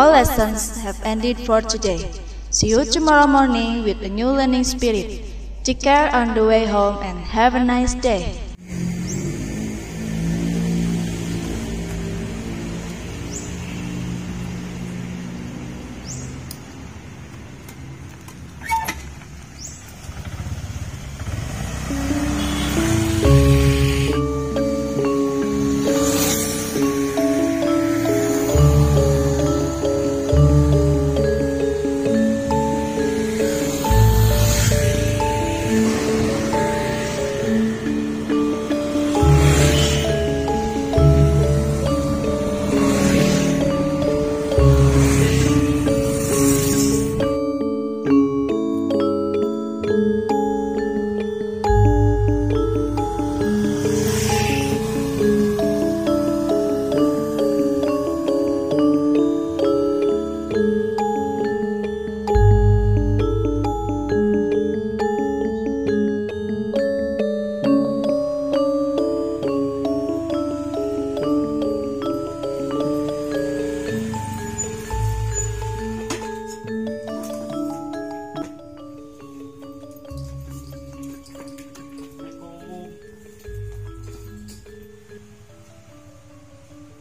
all lessons have ended for today. See you tomorrow morning with a new learning spirit. Take care on the way home and have a nice day.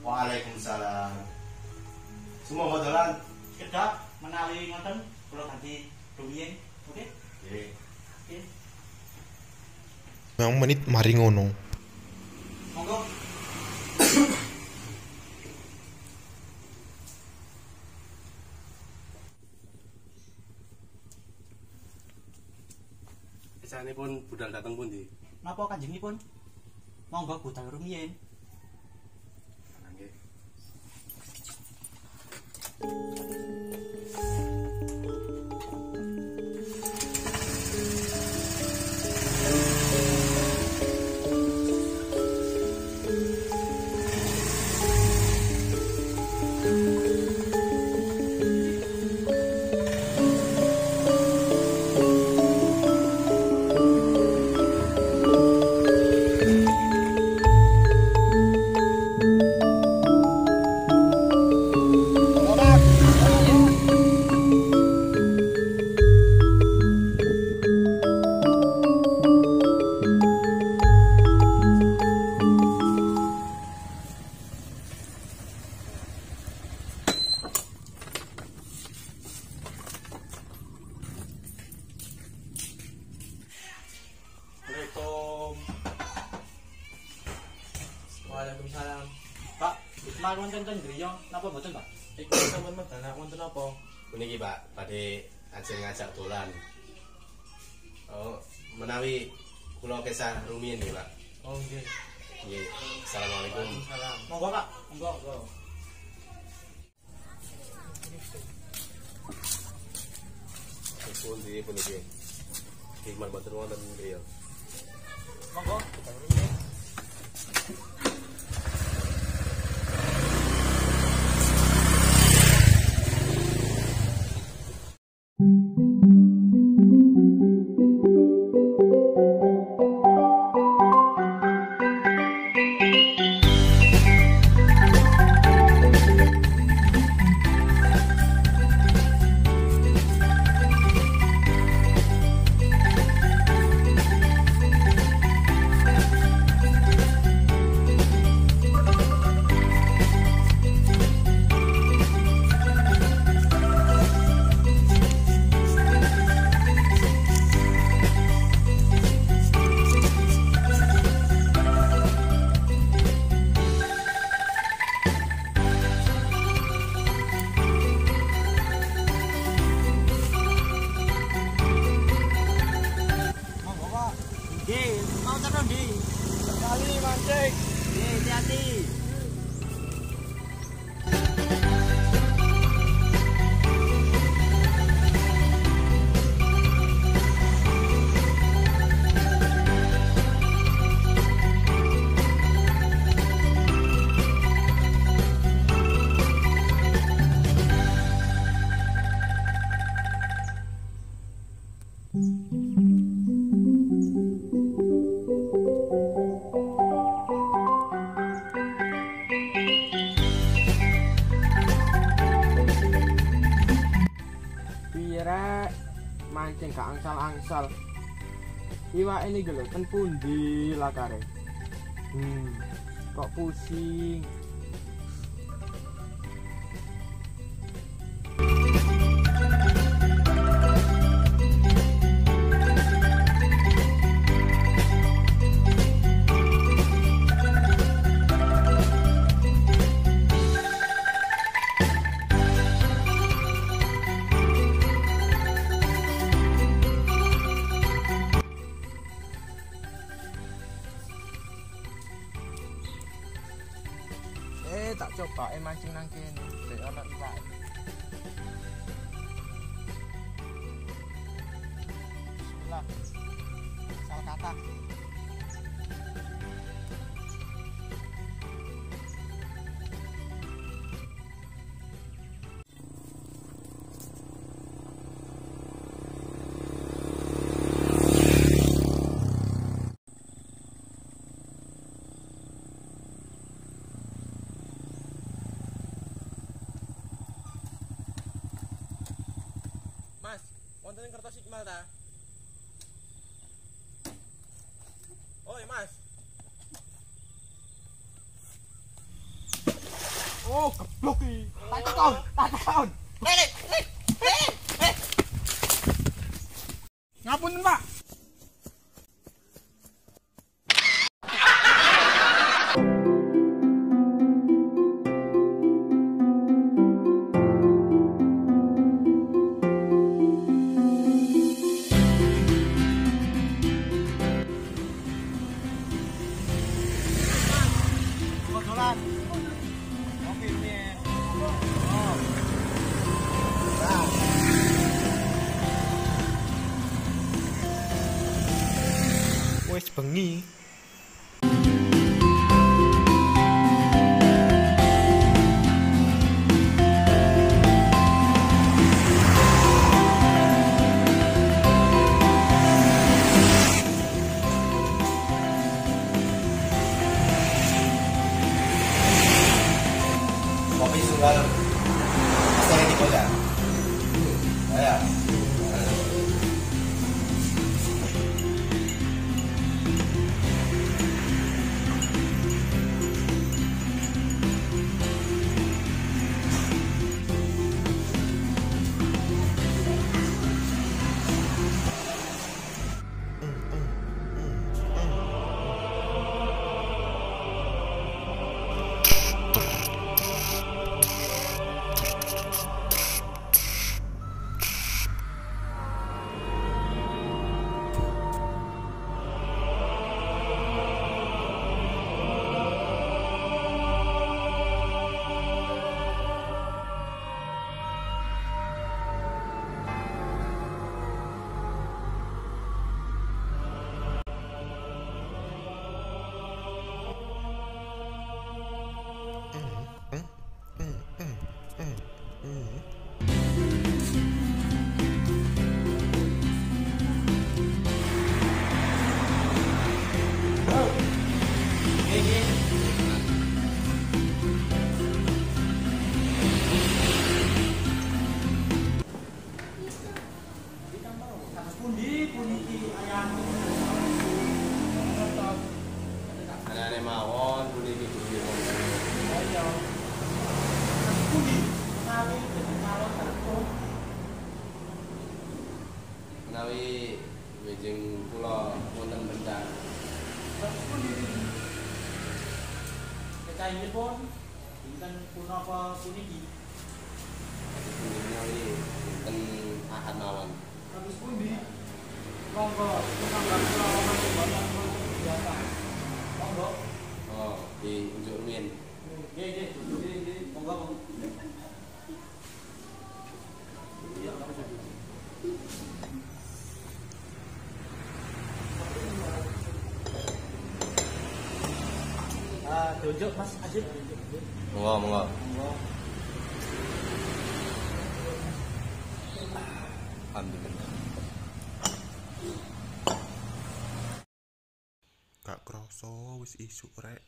Waalaikumsalam. Semua bodolan. Kedap menawi ngoten kula ganti rumiyin, oke? Nggih. Oke. Yang menit mari ngono. Monggo. Esanipun budal dateng pundi? Napa kanjengipun? Monggo budal rumiyin. Nggih. Waalaikumsalam. Pak, mal wonten ten griya napa mboten, Pak? Iku sampun medal wonten apa? Puniki Pak, badhe ajeng ngajak dolan. Oh, menawi kula kesah rumiyin nggih, Pak. Oh nggih. Nggih. Assalamualaikum. Salam. Monggo, Pak. Monggo. Pundi puniki. Hikmat boten wonten griya. Monggo, budal rumiyin. Mau terus di Sekali mancing. hati-hati. angsal. Iwak ini lho ten pundi lakare? Kok pusing. Tak coba mancing nang kene, dek ana iwak. Lah. Salah kata. Mas, wonten ing kertas ikmal ta? Oi, Mas. Oh, keblok iki. Takon. Ngapunten, Pak. Wes bengi. Kopi sunggal saya di kota. Ya. Anane mawon pundi iki Gusti. Ayo. Pundi? Menawi wijing kula wonten bendang. Pundi? Kecahipun dinten punapa puniki? Menawi dinten Ahad mawon. Habis pundi? Monggo, monggo. Oh, di unjuk rumiyin. Nggih, monggo. Iya, tunjuk Mas Ajib. Monggo. Alhamdulillah. Gak kroso wis isuk rek.